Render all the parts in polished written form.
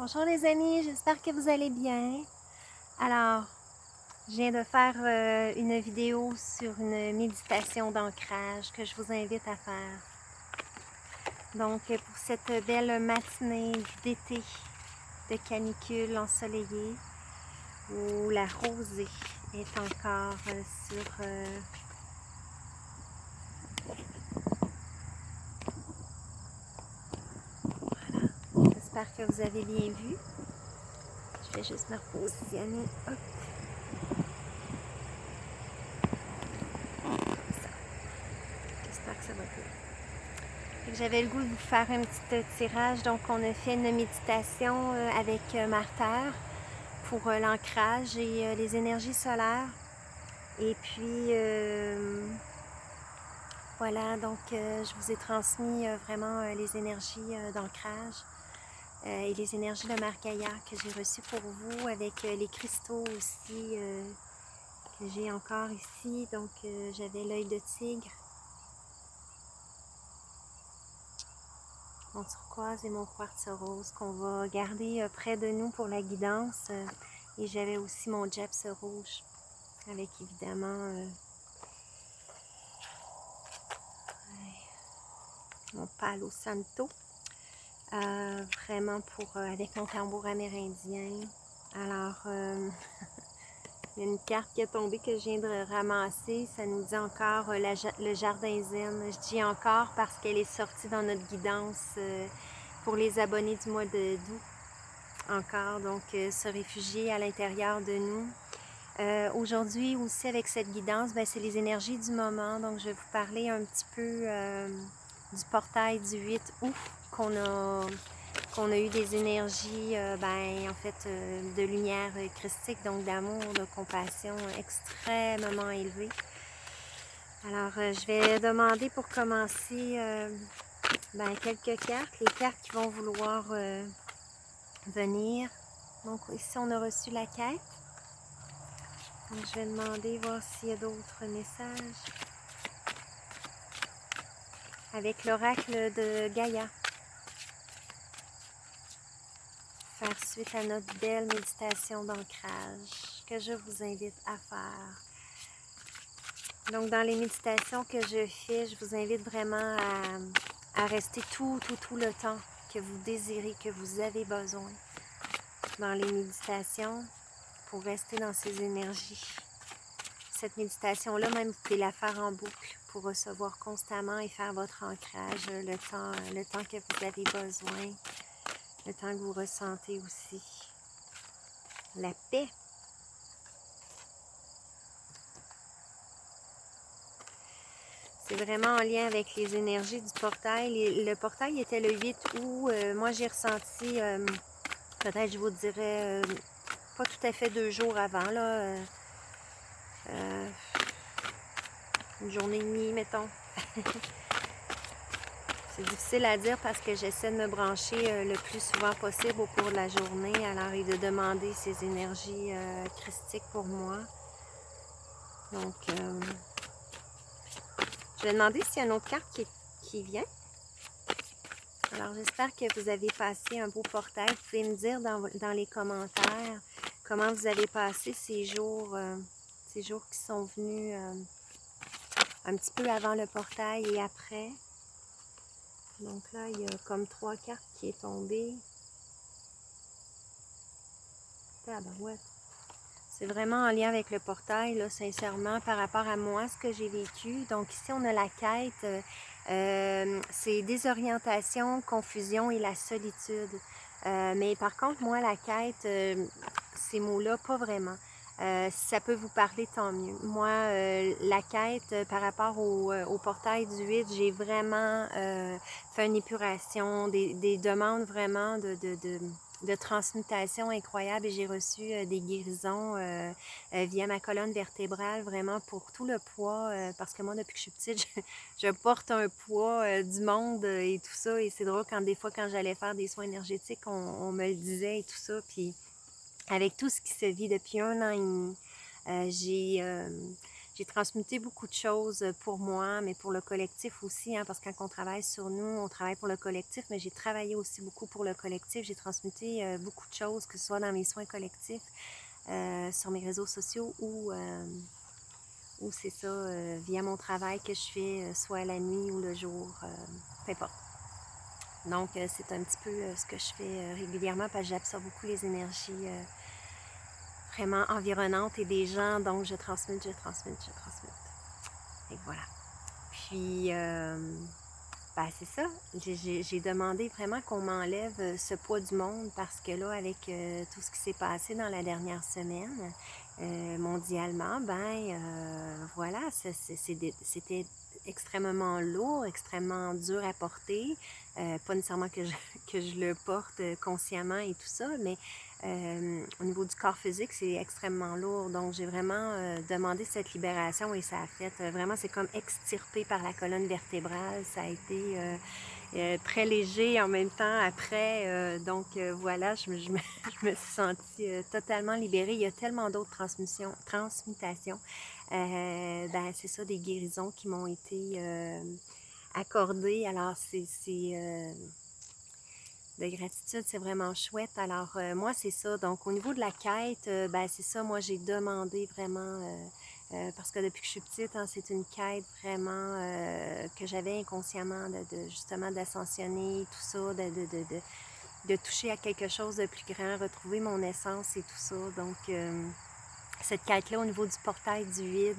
Bonjour les amis, j'espère que vous allez bien. Alors, je viens de faire une vidéo sur une méditation d'ancrage que je vous invite à faire. Donc, pour cette belle matinée d'été de canicule ensoleillée, où la rosée est encore sur... Voilà, j'espère que vous avez bien vu. Je vais juste me repositionner. Hop. J'espère que ça va bien. J'avais le goût de vous faire un petit tirage. Donc, on a fait une méditation avec Martha pour l'ancrage et les énergies solaires. Et puis, voilà, donc je vous ai transmis vraiment les énergies d'ancrage et les énergies de Mère Gaïa que j'ai reçues pour vous avec les cristaux aussi que j'ai encore ici. Donc, j'avais l'œil de tigre, mon turquoise et mon quartz rose qu'on va garder près de nous pour la guidance. Et j'avais aussi mon japs rouge avec évidemment mon palo santo. Vraiment pour avec mon tambour amérindien. Alors, il y a une carte qui est tombée que je viens de ramasser. Ça nous dit encore le jardin zen. Je dis encore parce qu'elle est sortie dans notre guidance pour les abonnés du mois d'août. Encore, donc se réfugier à l'intérieur de nous. Aujourd'hui aussi avec cette guidance, c'est les énergies du moment. Donc je vais vous parler un petit peu du portail du 8 août qu'on a eu des énergies en fait de lumière christique, donc d'amour, de compassion extrêmement élevée. Alors je vais demander pour commencer quelques cartes, les cartes qui vont vouloir venir. Donc ici on a reçu la quête. Donc, je vais demander, voir s'il y a d'autres messages. Avec l'oracle de Gaïa. Faire suite à notre belle méditation d'ancrage que je vous invite à faire. Donc, dans les méditations que je fais, je vous invite vraiment à rester tout le temps que vous désirez, que vous avez besoin dans les méditations pour rester dans ces énergies. Cette méditation-là, même, vous pouvez la faire en boucle pour recevoir constamment et faire votre ancrage le temps que vous avez besoin, le temps que vous ressentez aussi. La paix. C'est vraiment en lien avec les énergies du portail. Le portail était le 8 août. Moi, j'ai ressenti, peut-être je vous dirais, pas tout à fait 2 jours avant, là, une journée et demie, mettons. C'est difficile à dire parce que j'essaie de me brancher le plus souvent possible au cours de la journée, alors et de demander ces énergies christiques pour moi. Donc, je vais demander s'il y a une autre carte qui vient. Alors, j'espère que vous avez passé un beau portail. Vous pouvez me dire dans les commentaires comment vous avez passé ces jours qui sont venus un petit peu avant le portail et après. Donc là, il y a comme 3 cartes qui est tombée. Tabarouette. C'est vraiment en lien avec le portail, là, sincèrement, par rapport à moi, ce que j'ai vécu. Donc ici, on a la quête. C'est désorientation, confusion et la solitude. Mais par contre, moi, la quête, ces mots-là, pas vraiment. Si ça peut vous parler, tant mieux. Moi, la quête, par rapport au portail du 8, j'ai vraiment fait une épuration, des demandes vraiment de transmutation incroyable et j'ai reçu des guérisons via ma colonne vertébrale, vraiment pour tout le poids, parce que moi, depuis que je suis petite, je porte un poids du monde et tout ça, et c'est drôle quand des fois, quand j'allais faire des soins énergétiques, on me le disait et tout ça, puis avec tout ce qui se vit depuis 1 an et demi, j'ai j'ai transmuté beaucoup de choses pour moi, mais pour le collectif aussi, hein, parce que quand on travaille sur nous, on travaille pour le collectif, mais j'ai travaillé aussi beaucoup pour le collectif. J'ai transmuté beaucoup de choses, que ce soit dans mes soins collectifs, sur mes réseaux sociaux ou c'est ça, via mon travail que je fais, soit la nuit ou le jour, peu importe. Donc, c'est un petit peu ce que je fais régulièrement parce que j'absorbe beaucoup les énergies vraiment environnantes et des gens, donc je transmute. Et voilà. Puis, ben c'est ça. J'ai demandé vraiment qu'on m'enlève ce poids du monde parce que là, avec tout ce qui s'est passé dans la dernière semaine, mondialement, voilà, c'était extrêmement lourd, extrêmement dur à porter. Pas nécessairement que je le porte consciemment et tout ça, mais au niveau du corps physique, c'est extrêmement lourd. Donc, j'ai vraiment demandé cette libération et ça a fait vraiment, c'est comme extirpé par la colonne vertébrale. Ça a été très léger en même temps après. Donc, voilà, je me suis sentie totalement libérée. Il y a tellement d'autres transmutations. C'est ça, des guérisons qui m'ont été accordées. Alors, de gratitude, c'est vraiment chouette. Alors, moi, c'est ça. Donc, au niveau de la quête, c'est ça. Moi, j'ai demandé vraiment, parce que depuis que je suis petite, hein, c'est une quête vraiment que j'avais inconsciemment justement d'ascensionner, tout ça, de toucher à quelque chose de plus grand, retrouver mon essence et tout ça. Donc, cette quête-là, au niveau du portail du vide,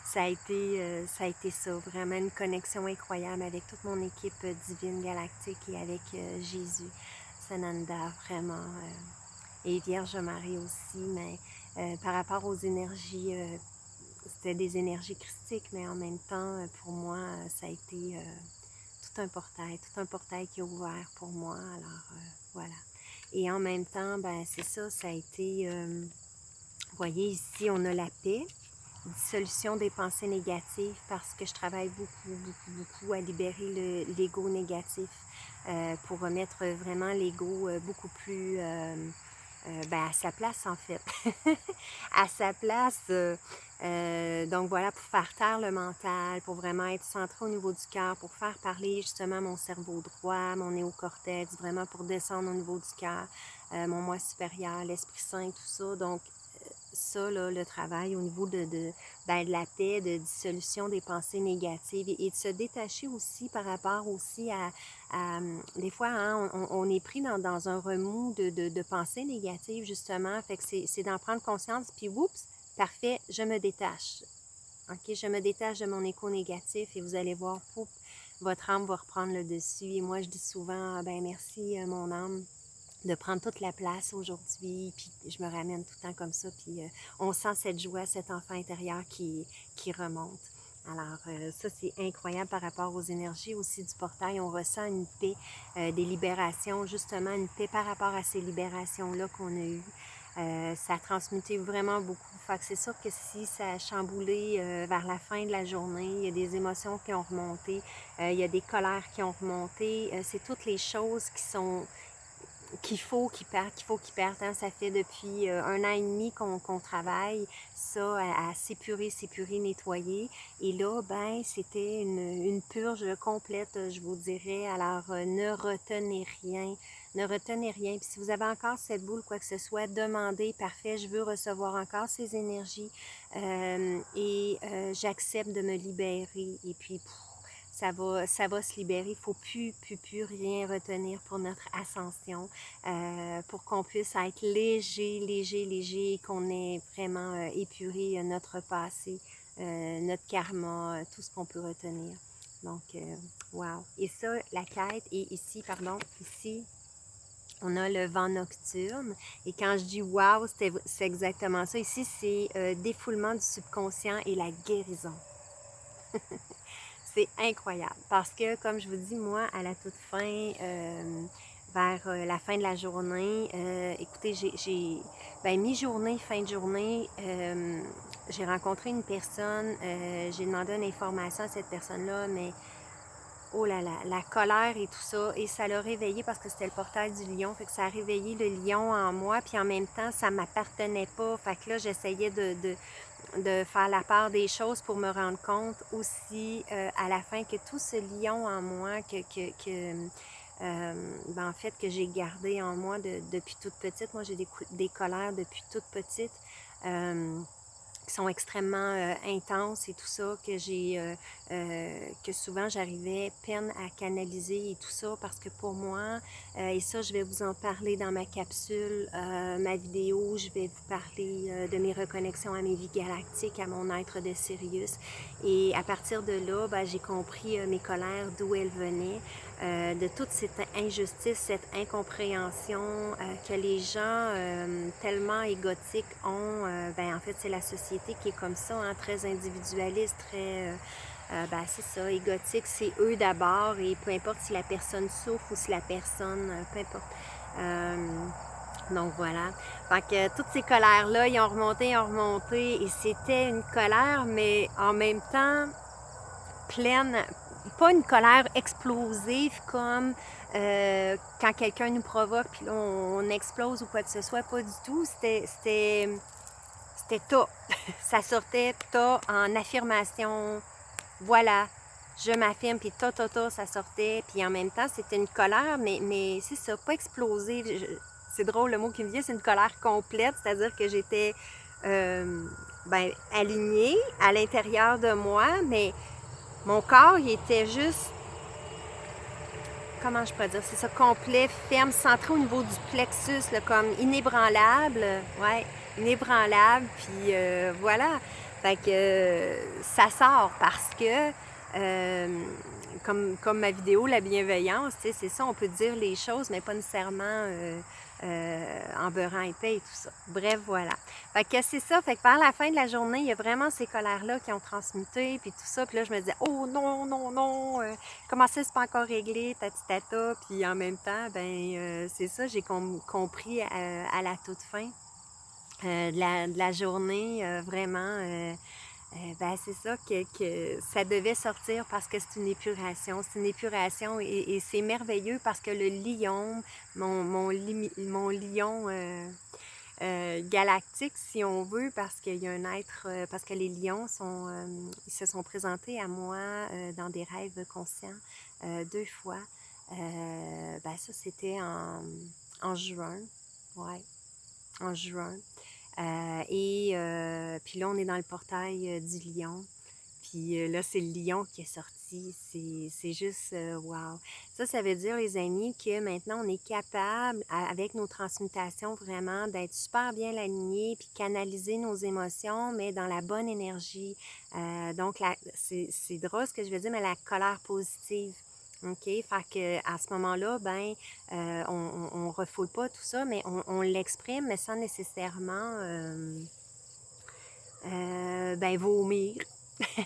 ça a été ça, vraiment une connexion incroyable avec toute mon équipe divine galactique et avec Jésus, Sananda, vraiment, et Vierge Marie aussi, mais par rapport aux énergies, c'était des énergies christiques, mais en même temps, pour moi, ça a été tout un portail qui est ouvert pour moi, alors voilà. Et en même temps, c'est ça, ça a été... vous voyez, ici, on a la paix, dissolution des pensées négatives parce que je travaille beaucoup à libérer l'ego négatif pour remettre vraiment l'ego beaucoup plus à sa place, en fait. À sa place. Donc voilà, pour faire taire le mental, pour vraiment être centré au niveau du cœur, pour faire parler justement mon cerveau droit, mon néocortex, vraiment pour descendre au niveau du cœur, mon moi supérieur, l'Esprit Saint, tout ça. Donc, ça, là, le travail au niveau de la paix, de dissolution des pensées négatives et de se détacher aussi par rapport aussi des fois, hein, on est pris dans un remous de pensées négatives, justement. Fait que c'est d'en prendre conscience, puis oups, parfait, je me détache. OK, je me détache de mon écho négatif et vous allez voir, poup, votre âme va reprendre le dessus. Et moi, je dis souvent, merci, mon âme, de prendre toute la place aujourd'hui, puis je me ramène tout le temps comme ça, puis on sent cette joie, cet enfant intérieur qui remonte. Alors, ça, c'est incroyable par rapport aux énergies aussi du portail. On ressent une paix, des libérations, justement, une paix par rapport à ces libérations-là qu'on a eues. Ça a transmuté vraiment beaucoup. Fait que c'est sûr que si ça a chamboulé vers la fin de la journée, il y a des émotions qui ont remonté, il y a des colères qui ont remonté. C'est toutes les choses qu'il faut qu'ils partent. Hein. Ça fait depuis 1 an et demi qu'on travaille ça à s'épurer, nettoyer. Et là, c'était une purge complète, je vous dirais. Alors, ne retenez rien. Ne retenez rien. Puis si vous avez encore cette boule, quoi que ce soit, demandez, parfait, je veux recevoir encore ces énergies j'accepte de me libérer. Et puis, ça va se libérer. Il ne faut plus rien retenir pour notre ascension, pour qu'on puisse être léger, qu'on ait vraiment épuré notre passé, notre karma, tout ce qu'on peut retenir. Donc, wow. Et ça, la quête, et ici, on a le vent nocturne. Et quand je dis wow, c'est exactement ça. Ici, c'est défoulement du subconscient et la guérison. C'est incroyable parce que, comme je vous dis, moi, à la toute fin, vers la fin de la journée, écoutez, mi-journée, fin de journée, j'ai rencontré une personne, j'ai demandé une information à cette personne-là, mais oh là là, la colère et tout ça, et ça l'a réveillé parce que c'était le portail du lion, fait que ça a réveillé le lion en moi, puis en même temps, ça m'appartenait pas, fait que là, j'essayais de faire la part des choses pour me rendre compte aussi à la fin que tout ce lion en moi ben, en fait que j'ai gardé en moi depuis toute petite. Moi, j'ai des colères depuis toute petite. Qui sont extrêmement intenses et tout ça, que souvent j'arrivais peine à canaliser et tout ça, parce que pour moi, et ça je vais vous en parler dans ma capsule, ma vidéo, je vais vous parler de mes reconnexions à mes vies galactiques, à mon être de Sirius, et à partir de là, ben, j'ai compris mes colères, d'où elles venaient, de toute cette injustice, cette incompréhension que les gens tellement égotiques ont. Ben, en fait, c'est la société qui est comme ça, hein, très individualiste, très... ben, c'est ça, égotique, c'est eux d'abord, et peu importe si la personne souffre ou si la personne... peu importe. Donc voilà. Fait que toutes ces colères-là, ils ont remonté, et c'était une colère, mais en même temps pleine, pas une colère explosive comme quand quelqu'un nous provoque puis là on explose ou quoi que ce soit, pas du tout. C'était tas. Ça sortait tas en affirmation. Voilà, je m'affirme, puis ça sortait. Puis en même temps, c'était une colère, mais c'est ça, pas explosive. C'est drôle, le mot qui me vient, c'est une colère complète, c'est-à-dire que j'étais ben, alignée à l'intérieur de moi, mais mon corps, il était juste, comment je pourrais dire, c'est ça, complet, ferme, centré au niveau du plexus, là, comme inébranlable, ouais, inébranlable, puis voilà. Fait que ça sort parce que, comme ma vidéo, la bienveillance, tu sais, c'est ça, on peut dire les choses, mais pas nécessairement en beurrant épais et tout ça. Bref, voilà. Fait que c'est ça, fait que vers la fin de la journée, il y a vraiment ces colères-là qui ont transmuté, puis tout ça, puis là, je me disais, oh non, non, non, comment ça, c'est pas encore réglé, tata, puis en même temps, ben, c'est ça, j'ai compris à la toute fin de la journée, vraiment, ben, c'est ça que ça devait sortir parce que c'est une épuration. C'est une épuration et c'est merveilleux parce que le lion, mon lion galactique, si on veut, parce qu'il y a un être, parce que les lions ils se sont présentés à moi dans des rêves conscients 2 fois. Ben ça, c'était en juin, ouais, en juin. Puis là, on est dans le portail du lion. Puis là, c'est le lion qui est sorti. C'est juste wow. Ça veut dire, les amis, que maintenant, on est capable, avec nos transmutations, vraiment, d'être super bien alignés, puis canaliser nos émotions, mais dans la bonne énergie. Donc, c'est drôle ce que je veux dire, mais la colère positive. OK? Fait que à ce moment-là, ben, on refoule pas tout ça, mais on l'exprime, mais sans nécessairement ben, vomir.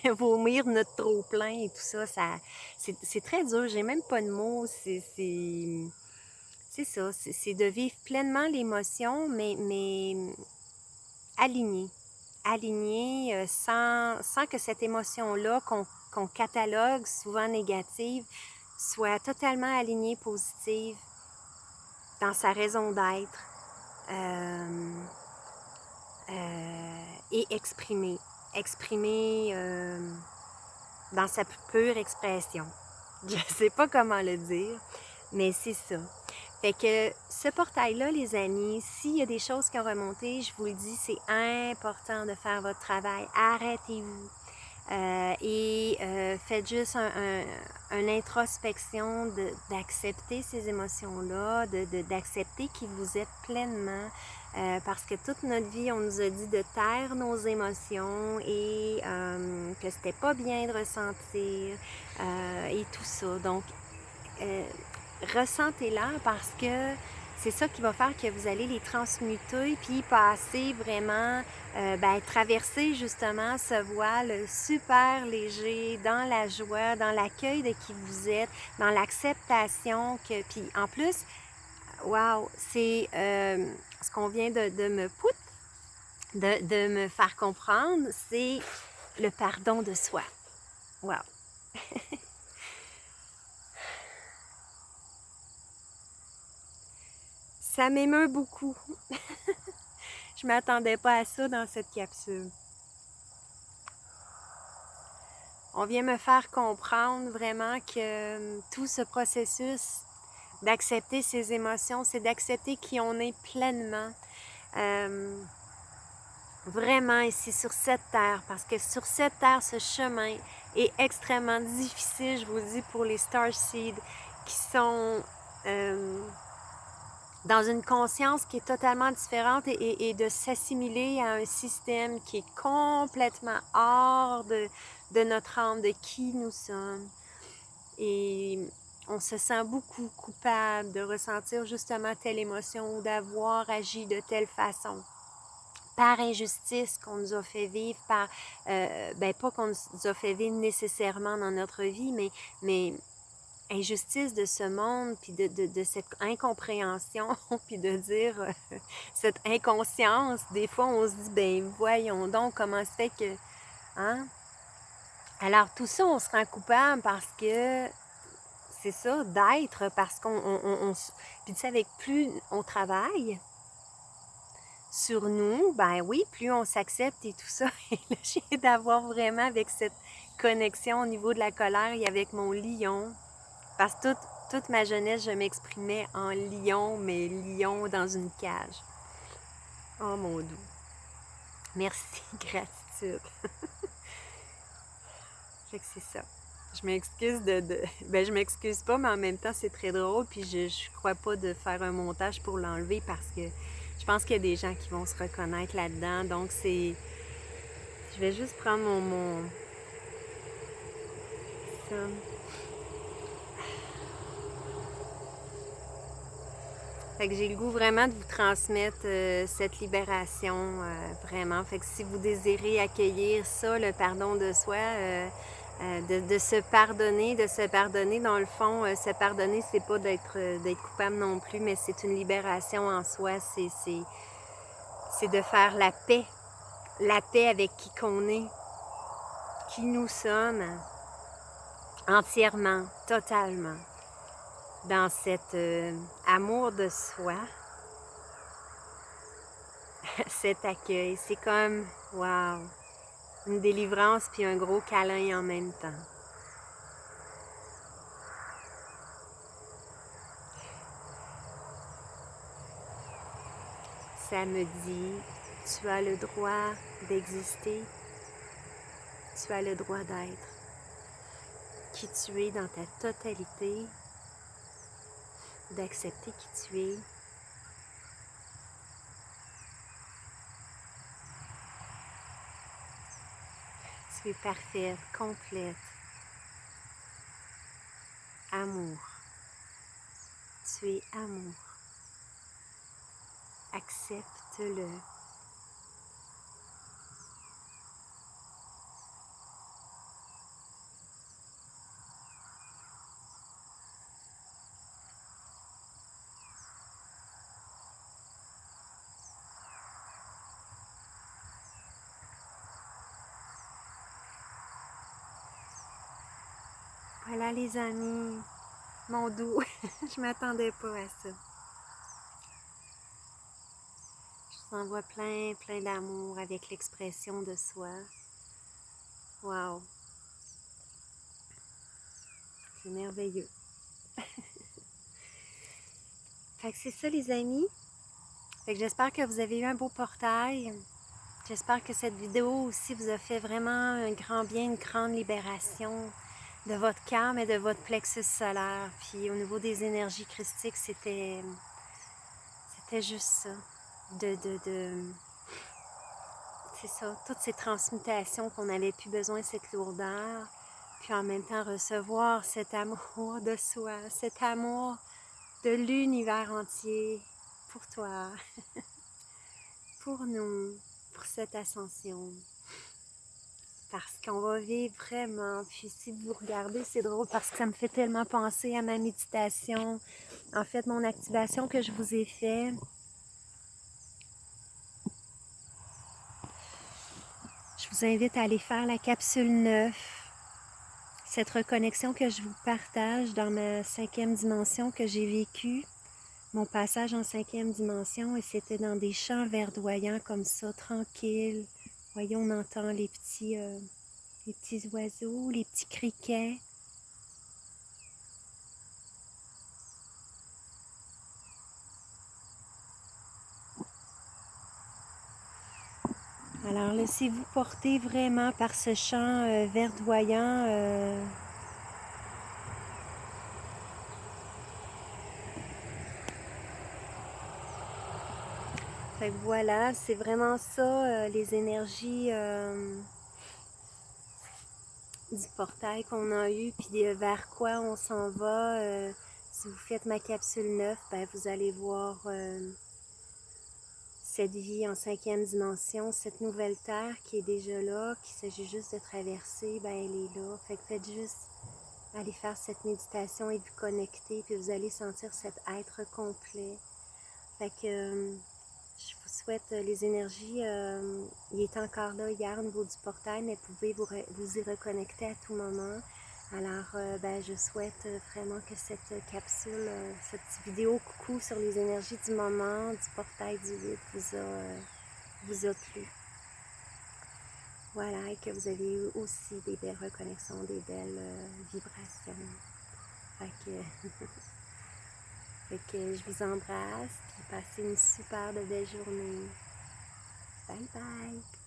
Vomir notre trop-plein et tout ça, c'est très dur. J'ai même pas de mots. C'est ça. C'est de vivre pleinement l'émotion, mais aligné. Aligné, sans que cette émotion-là, qu'on catalogue, souvent négative, soit totalement alignée, positive, dans sa raison d'être, et exprimée. Exprimée dans sa pure expression. Je sais pas comment le dire, mais c'est ça. Fait que ce portail-là, les amis, s'il y a des choses qui ont remonté, je vous le dis, c'est important de faire votre travail. Arrêtez-vous. Faites juste une introspection d'accepter ces émotions-là, d'accepter qui vous êtes pleinement, parce que toute notre vie, on nous a dit de taire nos émotions et que c'était pas bien de ressentir et tout ça. Donc, ressentez-la parce que c'est ça qui va faire que vous allez les transmuter puis passer vraiment, ben, traverser justement ce voile super léger dans la joie, dans l'accueil de qui vous êtes, dans l'acceptation que, puis en plus, wow, c'est ce qu'on vient de me de me faire comprendre, c'est le pardon de soi. Wow. Ça m'émeut beaucoup. Je m'attendais pas à ça dans cette capsule. On vient me faire comprendre vraiment que tout ce processus d'accepter ses émotions, c'est d'accepter qui on est pleinement. Vraiment ici sur cette terre, parce que sur cette terre, ce chemin est extrêmement difficile, je vous dis, pour les Starseeds qui sont dans une conscience qui est totalement différente et de s'assimiler à un système qui est complètement hors de notre âme, de qui nous sommes. Et on se sent beaucoup coupable de ressentir justement telle émotion ou d'avoir agi de telle façon. Par injustice qu'on nous a fait vivre, pas qu'on nous a fait vivre nécessairement dans notre vie, mais injustice de ce monde, puis de cette incompréhension, puis de dire cette inconscience. Des fois, on se dit, ben voyons donc comment se fait que... Hein? Alors, tout ça, on se rend coupable parce que c'est ça, d'être, parce puis tu sais, avec plus on travaille sur nous, ben oui, plus on s'accepte et tout ça. Et là, j'ai d'avoir vraiment avec cette connexion au niveau de la colère et avec mon lion. Parce que toute ma jeunesse, je m'exprimais en lion, mais lion dans une cage. Oh mon doux. Merci, gratitude. Fait que c'est ça. Je m'excuse Ben, je m'excuse pas, mais en même temps, c'est très drôle. Puis je crois pas de faire un montage pour l'enlever parce que je pense qu'il y a des gens qui vont se reconnaître là-dedans. Donc, c'est... Je vais juste prendre mon... Ça. Fait que j'ai le goût vraiment de vous transmettre cette libération, vraiment. Fait que si vous désirez accueillir ça, le pardon de soi, de se pardonner, dans le fond, se pardonner, c'est pas d'être coupable non plus, mais c'est une libération en soi, c'est de faire la paix avec qui qu'on est, qui nous sommes, entièrement, totalement, dans cet amour de soi, cet accueil. C'est comme, wow, une délivrance puis un gros câlin en même temps. Ça me dit, tu as le droit d'exister, tu as le droit d'être qui tu es dans ta totalité, d'accepter qui tu es. Tu es parfaite, complète. Amour. Tu es amour. Accepte-le. Voilà les amis, mon doux, je m'attendais pas à ça. Je vous envoie plein d'amour avec l'expression de soi. Wow! C'est merveilleux. Fait que c'est ça les amis. Fait que j'espère que vous avez eu un beau portail. J'espère que cette vidéo aussi vous a fait vraiment un grand bien, une grande libération de votre cœur et de votre plexus solaire. Puis au niveau des énergies christiques, c'était juste ça. C'est ça, toutes ces transmutations qu'on n'avait plus besoin, cette lourdeur. Puis en même temps recevoir cet amour de soi, cet amour de l'univers entier pour toi, pour nous, pour cette ascension. Parce qu'on va vivre vraiment. Puis si vous regardez, c'est drôle parce que ça me fait tellement penser à ma méditation. En fait, mon activation que je vous ai faite. Je vous invite à aller faire la capsule 9. Cette reconnexion que je vous partage dans ma 5e dimension que j'ai vécue. Mon passage en 5e dimension et c'était dans des champs verdoyants comme ça, tranquille. Voyez, on entend les petits les petits oiseaux, les petits criquets. Alors laissez-vous porter vraiment par ce chant verdoyant. Fait que voilà, c'est vraiment ça, les énergies du portail qu'on a eu, puis vers quoi on s'en va. Si vous faites ma capsule 9, ben, vous allez voir cette vie en 5e dimension, cette nouvelle terre qui est déjà là, qu'il s'agit juste de traverser, ben, elle est là. Fait que faites juste aller faire cette méditation et vous connecter, puis vous allez sentir cet être complet. Fait que je vous souhaite les énergies. Il est encore là hier au niveau du portail, mais vous pouvez vous y reconnecter à tout moment. Alors, ben, je souhaite vraiment que cette capsule, cette petite vidéo coucou sur les énergies du moment, du portail du vide, vous a plu. Voilà, et que vous avez eu aussi des belles reconnexions, des belles vibrations. Fait que, fait que je vous embrasse, puis passez une super belle journée. Bye bye!